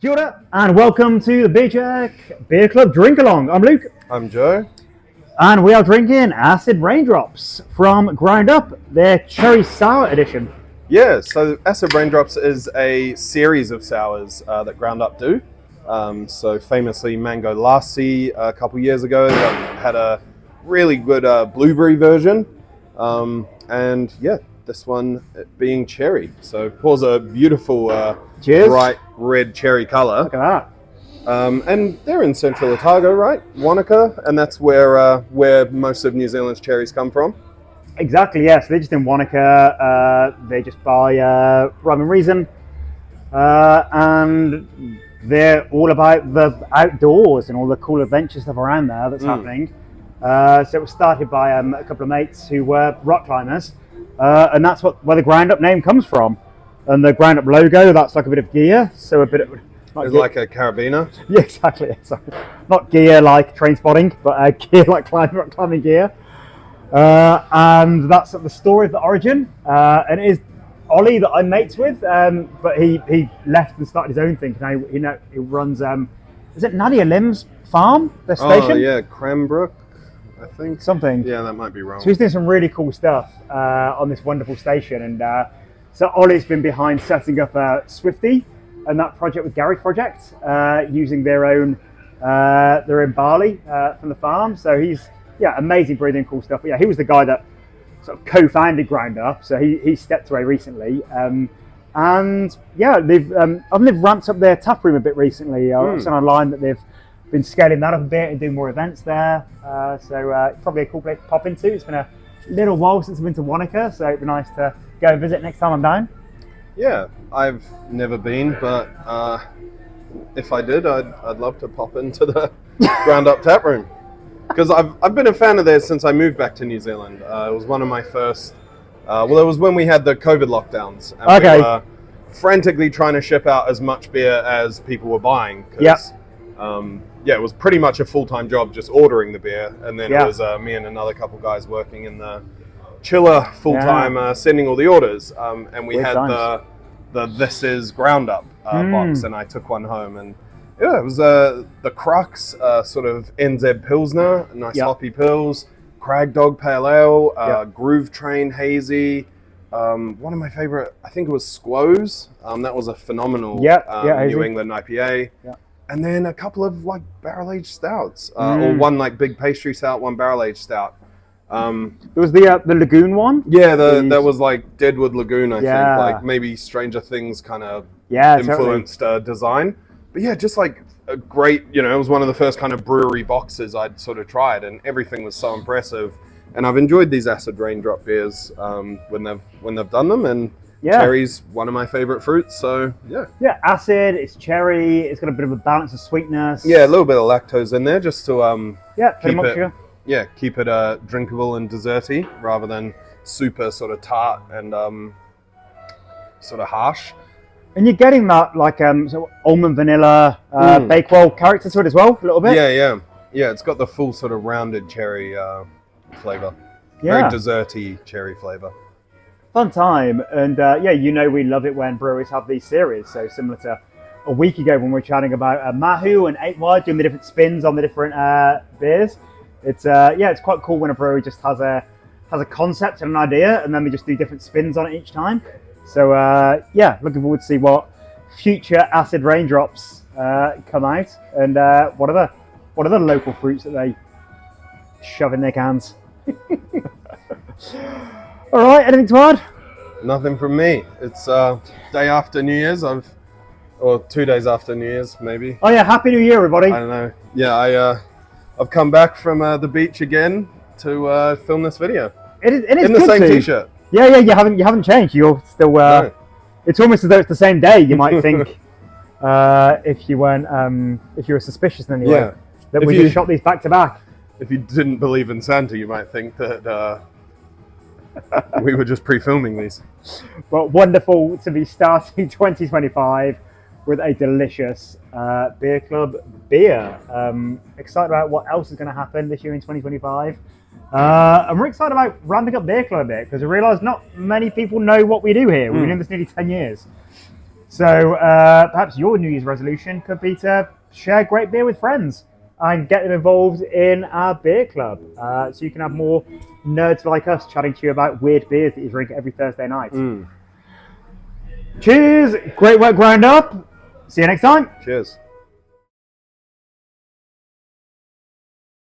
Kia ora, and welcome to the Beer Jack Beer Club Drink Along. I'm Luke, I'm Joe. and we are drinking Acid Raindrops from Grind Up, their Cherry Sour Edition. Yeah, so Acid Raindrops is a series of sours that Ground Up do. So famously Mango Lassi a couple years ago had a really good blueberry version. And yeah, this one being cherry. So pours a beautiful Cheers. bright red cherry colour. Look at that. And they're in Central Otago, right? Wanaka, and that's where most of New Zealand's cherries come from. Exactly, yes. They're just in Wanaka. They just buy Rhyme and Reason. And they're all about the outdoors and all the cool adventure stuff around there that's happening. So it was started by a couple of mates who were rock climbers. And that's where the Grind Up name comes from. And the Grind Up logo, that's like a bit of gear. So a bit of... It's like a carabiner. Yeah, exactly. Sorry. Not gear like train spotting, but gear like climbing gear. And that's the story of the origin. And it is Ollie that I'm mates with, but he left and started his own thing. Now he runs, is it Nadia Lim's farm, their station? Oh yeah, Cranbrook, I think. Something. Yeah, that might be wrong. So he's doing some really cool stuff on this wonderful station. And so Ollie's been behind setting up Swifty and that project with Gary's project, using their own barley from the farm. So he's, amazing breeding, cool stuff. But yeah, he was the guy that sort of co-founded Grind Up. So he stepped away recently. And yeah, they've ramped up their tap room a bit recently. I've seen online that they've been scaling that up a bit and doing more events there. So probably a cool place to pop into. It's been a little while since I've been to Wanaka, so it'd be nice to go and visit next time I'm down. Yeah, I've never been, but if I did, I'd love to pop into the Ground Up tap room. Because I've been a fan of theirs since I moved back to New Zealand. It was one of my first... it was when we had the COVID lockdowns. And we were frantically trying to ship out as much beer as people were buying. Cause, it was pretty much a full-time job just ordering the beer. And then it was me and another couple guys working in the chiller full-time, sending all the orders. And we had the This Is Ground Up box, and I took one home. And yeah, it was the Crux sort of NZ Pilsner, nice hoppy pills, Crag Dog Pale Ale, Groove Train Hazy. One of my favorite, I think it was Squoze. That was a phenomenal New England IPA. Yeah. And then a couple of like barrel-aged stouts, or one like big pastry stout, one barrel-aged stout. There was the Lagoon one. Yeah, that was like Deadwood Lagoon, I think. Like maybe Stranger Things kind of influenced design. But yeah, just like a great, it was one of the first kind of brewery boxes I'd sort of tried, and everything was so impressive. And I've enjoyed these Acid Raindrop beers when they've done them, and cherry's one of my favorite fruits. So yeah, acid. It's cherry. It's got a bit of a balance of sweetness. Yeah, a little bit of lactose in there just to keep it drinkable and desserty rather than super sort of tart and sort of harsh. And you're getting that like sort of almond vanilla bakewell character to it as well, a little bit. Yeah. It's got the full sort of rounded cherry flavor. Very desserty cherry flavor. Fun time, and we love it when breweries have these series. So similar to a week ago when we were chatting about Mahu and 8 Wide doing the different spins on the different beers. It's it's quite cool when a brewery just has a concept and an idea, and then they just do different spins on it each time. So looking forward to see what future Acid Raindrops come out, and what other local fruits that they shove in their cans. All right, anything to add? Nothing from me. It's day after New Year's. Or 2 days after New Year's, maybe. Oh yeah, Happy New Year, everybody. I don't know. Yeah, I've come back from the beach again to film this video. It is in the same t-shirt. Yeah, you haven't changed. You're still. No. It's almost as though it's the same day. You might think, if you were suspicious in any way, that we just shot these back to back. If you didn't believe in Santa, you might think that we were just pre-filming these. But wonderful to be starting 2025 with a delicious beer club beer. Excited about what else is going to happen this year in 2025. And we're excited about ramping up Beer Club a bit because we realise not many people know what we do here. We've been doing this nearly 10 years. So perhaps your New Year's resolution could be to share great beer with friends and get them involved in our beer club, so you can have more nerds like us chatting to you about weird beers that you drink every Thursday night. Cheers! Great work, Ground Up. See you next time. Cheers.